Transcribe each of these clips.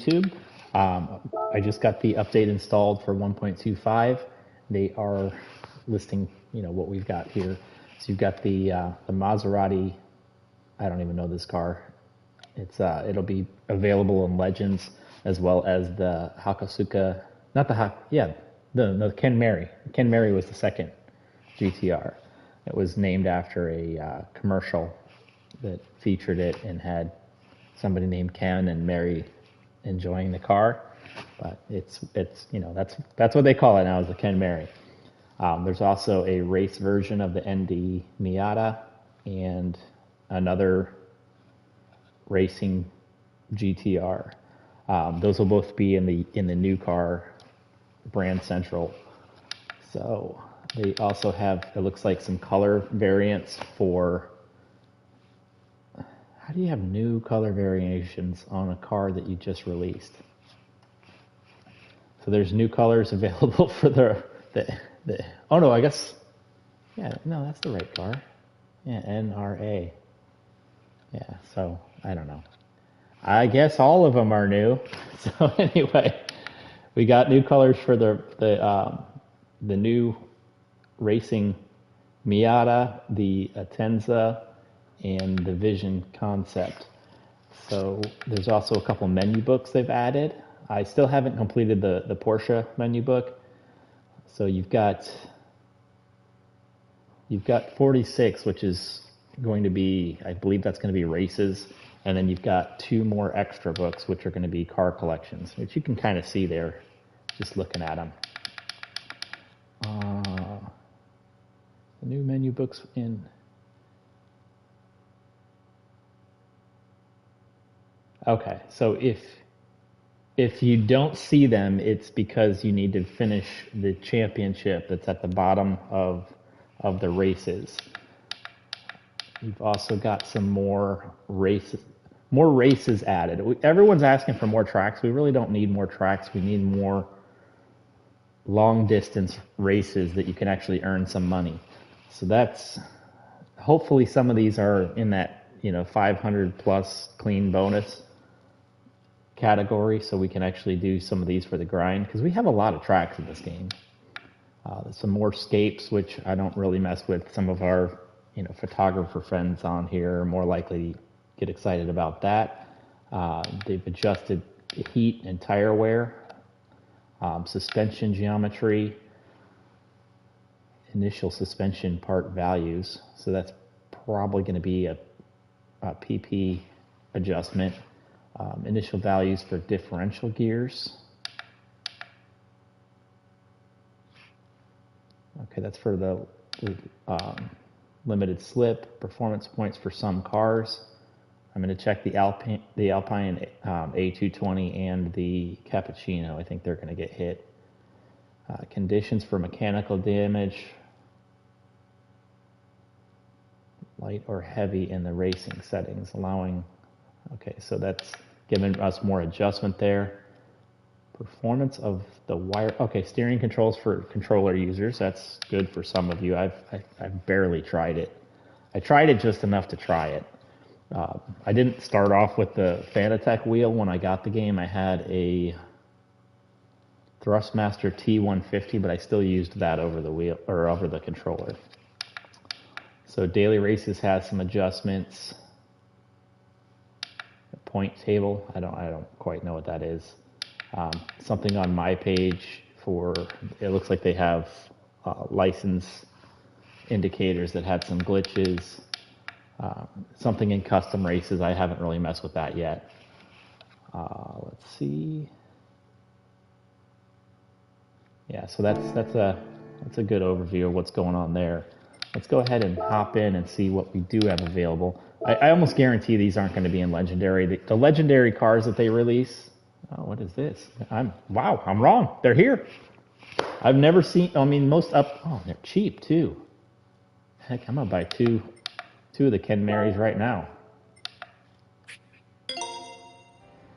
YouTube. I just got the update installed for 1.25. They are listing, what we've got here. So you've got the Maserati. I don't even know this car. It'll be available in Legends as well as the Hakosuka, not the yeah, the Ken Mary. Ken Mary was the second GTR. It was named after a commercial that featured it and had somebody named Ken and Mary enjoying the car. But it's that's what they call it now, is the Ken Mary. There's also a race version of the ND Miata and another racing GTR. Those will both be in the new car brand central. So they also have, it looks like, some color variants for. How do you have new color variations on a car that you just released? So there's new colors available for the oh no, I guess, yeah, no, that's the right car. Yeah, NRA. Yeah, so I don't know. I guess all of them are new. So anyway, we got new colors for the new racing Miata, the Atenza, and the Vision concept. So there's also a couple menu books they've added. I still haven't completed the Porsche menu book. So you've got 46, which is going to be, I believe that's going to be races, and then you've got 2 more extra books, which are going to be car collections, which you can kind of see there just looking at them. The new menu books in. Okay, so if you don't see them, it's because you need to finish the championship that's at the bottom of the races. You've also got some more races added. Everyone's asking for more tracks. We really don't need more tracks. We need more long distance races that you can actually earn some money. So that's, hopefully some of these are in that 500 plus clean bonus category, so we can actually do some of these for the grind, because we have a lot of tracks in this game. There's some more scapes, which I don't really mess with. Some of our photographer friends on here are more likely to get excited about that. They've adjusted heat and tire wear, suspension geometry, initial suspension part values. So that's probably going to be a PP adjustment. Initial values for differential gears. Okay, that's for the limited slip. Performance points for some cars. I'm going to check the Alpine A220 and the Cappuccino. I think they're going to get hit. Conditions for mechanical damage. Light or heavy in the racing settings, allowing. Okay, so that's giving us more adjustment there. Performance of the wire. Okay, steering controls for controller users. That's good for some of you. I've barely tried it. I tried it just enough to try it. I didn't start off with the Fanatec wheel when I got the game. I had a Thrustmaster T150, but I still used that over the wheel or over the controller. So Daily Races has some adjustments. Point table. I don't quite know what that is. Something on my page for, it looks like they have license indicators that had some glitches. Something in custom races. I haven't really messed with that yet. Let's see. Yeah, so that's a good overview of what's going on there. Let's go ahead and hop in and see what we do have available. I almost guarantee these aren't going to be in Legendary. The Legendary cars that they release, oh, what is this? I'm wrong. They're here. I've never seen, they're cheap too. Heck, I'm going to buy two of the Ken Marys right now.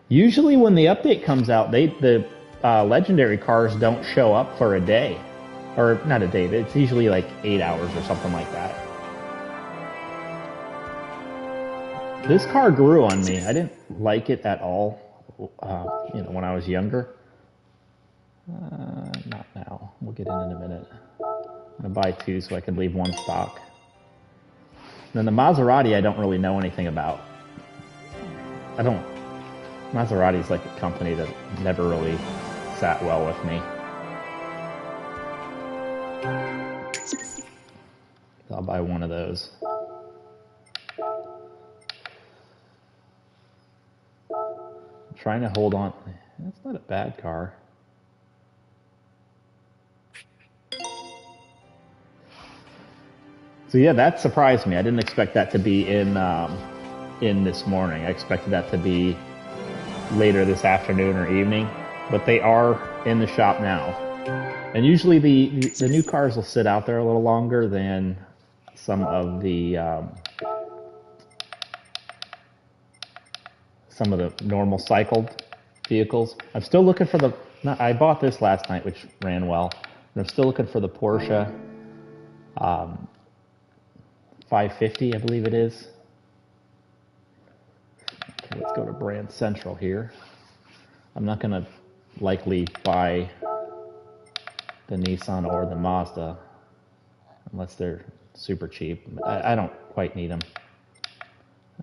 Usually when the update comes out, the Legendary cars don't show up for a day. Or not a day, but it's usually like 8 hours or something like that. This car grew on me. I didn't like it at all. when I was younger. Not now. We'll get in a minute. I'm gonna buy 2 so I can leave 1 stock. Then the Maserati, I don't really know anything about. Maserati's like a company that never really sat well with me. I'll buy 1 of those. I'm trying to hold on. That's not a bad car. So yeah, that surprised me. I didn't expect that to be in this morning. I expected that to be later this afternoon or evening, but they are in the shop now. And usually the new cars will sit out there a little longer than some of the normal cycled vehicles. I'm still looking for I bought this last night, which ran well, and I'm still looking for the Porsche 550, I believe it is. Okay, let's go to Brand Central here. I'm not going to likely buy the Nissan or the Mazda unless they're super cheap. I don't quite need them.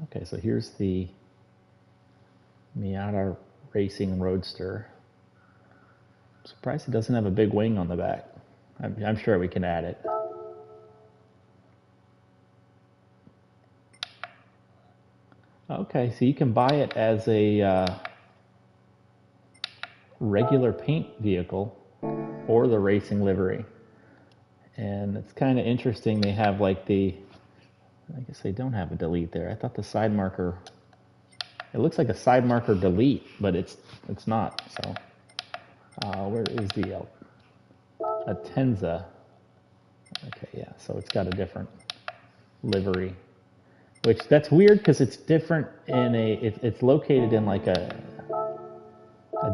Okay, so here's the Miata Racing Roadster. I'm surprised it doesn't have a big wing on the back. I'm sure we can add it. Okay, so you can buy it as a regular paint vehicle or the racing livery. And it's kind of interesting, they have like I guess they don't have a delete there. I thought the side marker, it looks like a side marker delete, but it's not. So where is the Atenza? Okay, yeah, so it's got a different livery. Which that's weird because it's different it's located in like a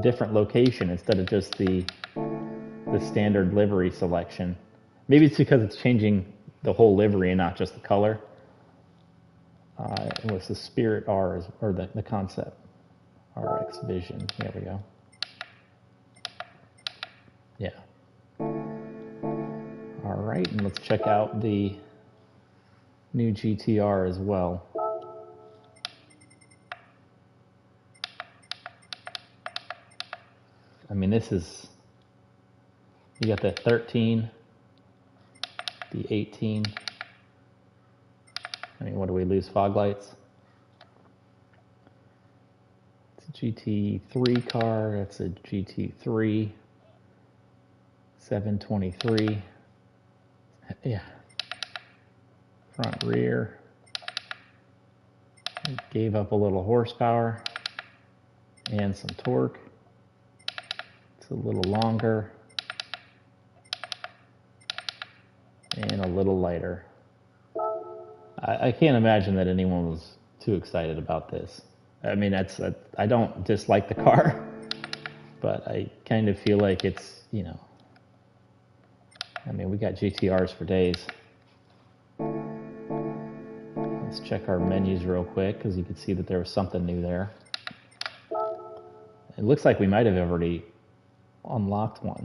different location instead of just the standard livery selection. Maybe it's because it's changing the whole livery and not just the color. It was the Spirit R, or the Concept RX Vision. There we go. Yeah. All right, and let's check out the new GTR as well. I mean, you got the 13, the 18. I mean, what do we lose? Fog lights. It's a GT3 car. That's a GT3 723. Yeah. Front, rear. It gave up a little horsepower and some torque. It's a little longer and a little lighter. I can't imagine that anyone was too excited about this. I mean, I don't dislike the car, but I kind of feel like it's, I mean, we got GTRs for days. Let's check our menus real quick because you can see that there was something new there. It looks like we might have already unlocked one.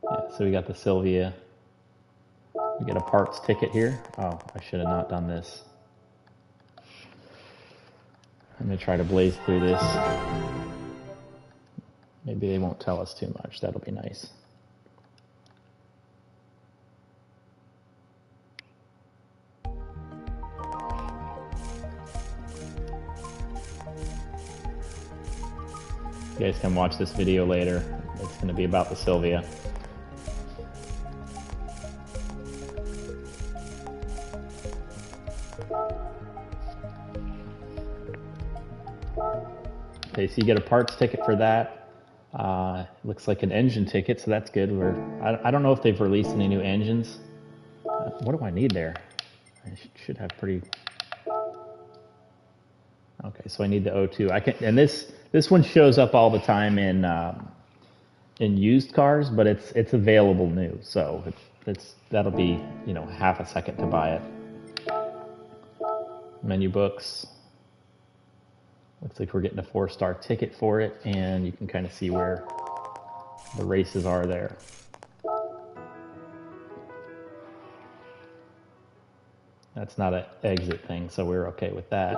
Yeah, so we got the Sylvia. We get a parts ticket here. Oh, I should have not done this. I'm going to try to blaze through this. Maybe they won't tell us too much. That'll be nice. You guys can watch this video later. It's going to be about the Sylvia. Okay, so you get a parts ticket for that. Looks like an engine ticket, so that's good. I don't know if they've released any new engines. What do I need there? I should have pretty... Okay, so I need the O2. And this one shows up all the time in used cars, but it's available new, so that'll be half a second to buy it. Menu books. Looks like we're getting a 4-star ticket for it, and you can kind of see where the races are there. That's not an exit thing, so we're okay with that.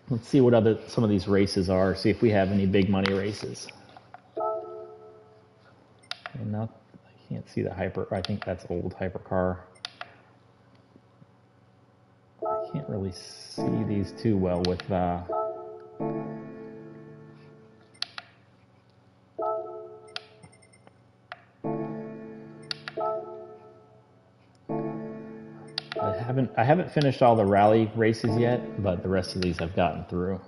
Let's see what some of these races are, see if we have any big money races. And now I can't see the I think that's old hypercar. I can't really see these too well with I haven't finished all the rally races yet, but the rest of these I've gotten through.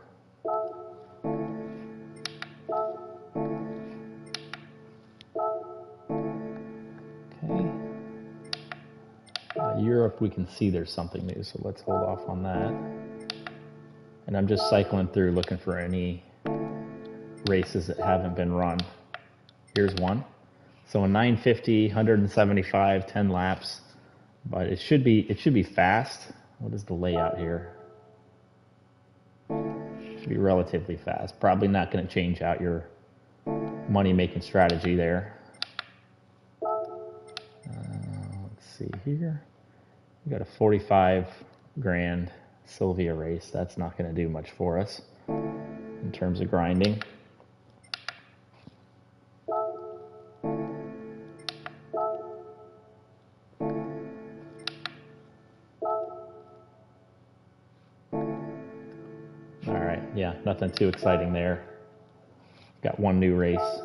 Okay. Europe, we can see there's something new, so let's hold off on that. And I'm just cycling through looking for any races that haven't been run. Here's one. So a 950, 175, 10 laps. But it should be fast. What is the layout here? It should be relatively fast. Probably not going to change out your money-making strategy there. Let's see here. We got a 45 grand Sylvia race. That's not going to do much for us in terms of grinding. Yeah, nothing too exciting there. Got one new race.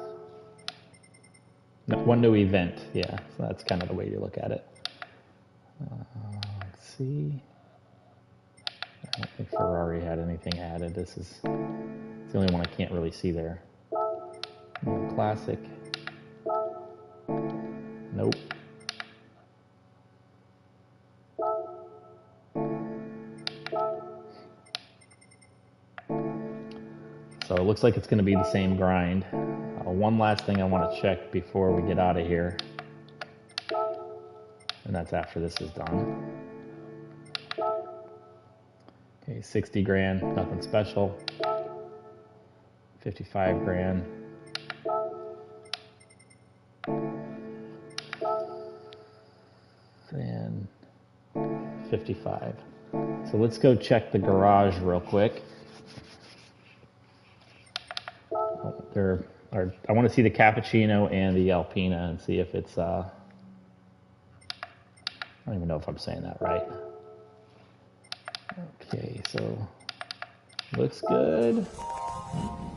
No, one new event, yeah. So that's kind of the way you look at it. Let's see. I don't think Ferrari had anything added. This is the only one I can't really see there. Classic. Nope. So it looks like it's going to be the same grind. One last thing I want to check before we get out of here, and that's after this is done. Okay, 60 grand, nothing special. 55 grand. And 55. So let's go check the garage real quick. I want to see the Cappuccino and the Alpina and see if it's, I don't even know if I'm saying that right. Okay, so looks good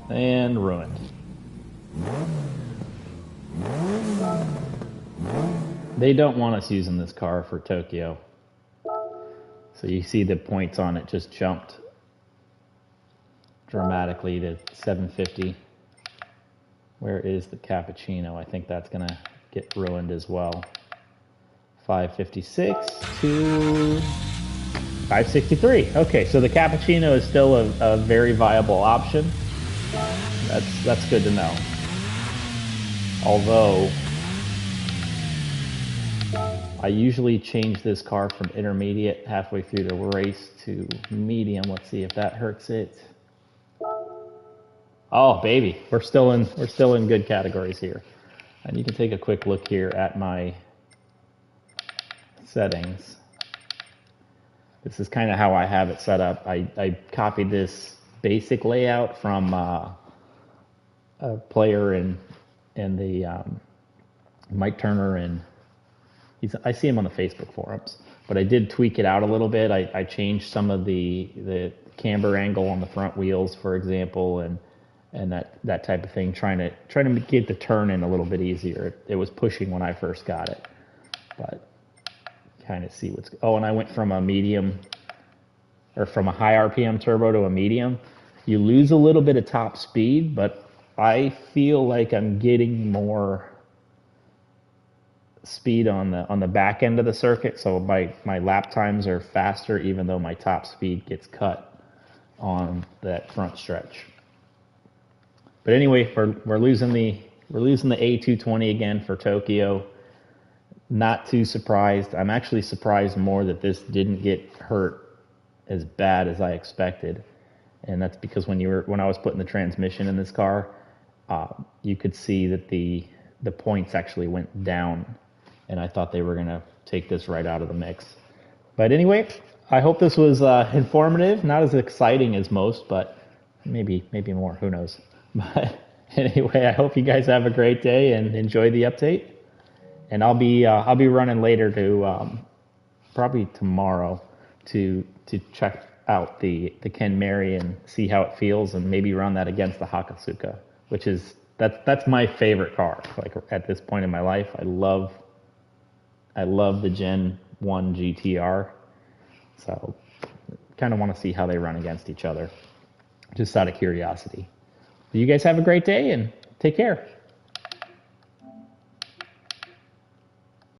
and ruined. They don't want us using this car for Tokyo. So you see the points on it just jumped dramatically to 750. Where is the Cappuccino? I think that's going to get ruined as well. 556 to 563. Okay, so the Cappuccino is still a very viable option. That's good to know. Although I usually change this car from intermediate halfway through the race to medium. Let's see if that hurts it. Oh, baby, we're still in good categories here. And you can take a quick look here at my settings. This is kind of how I have it set up. I copied this basic layout from a player in the Mike Turner, and I see him on the Facebook forums. But I did tweak it out a little bit. I changed some of the camber angle on the front wheels, for example, and that type of thing, trying to get the turn in a little bit easier. It was pushing when I first got it, but kind of see what's. Oh, and I went from a medium, or from a high RPM turbo to a medium. You lose a little bit of top speed, but I feel like I'm getting more speed on the back end of the circuit, so my lap times are faster, even though my top speed gets cut on that front stretch. But anyway, we're losing the A220 again for Tokyo. Not too surprised. I'm actually surprised more that this didn't get hurt as bad as I expected. And that's because when I was putting the transmission in this car, you could see that the points actually went down, and I thought they were going to take this right out of the mix. But anyway, I hope this was informative, not as exciting as most, but maybe more, who knows. But anyway, I hope you guys have a great day and enjoy the update. And I'll be running later to probably tomorrow to check out the Ken Mary and see how it feels, and maybe run that against the Hakasuka, which is that's my favorite car. Like at this point in my life, I love the Gen 1 GTR. So kind of want to see how they run against each other, just out of curiosity. You guys have a great day and take care.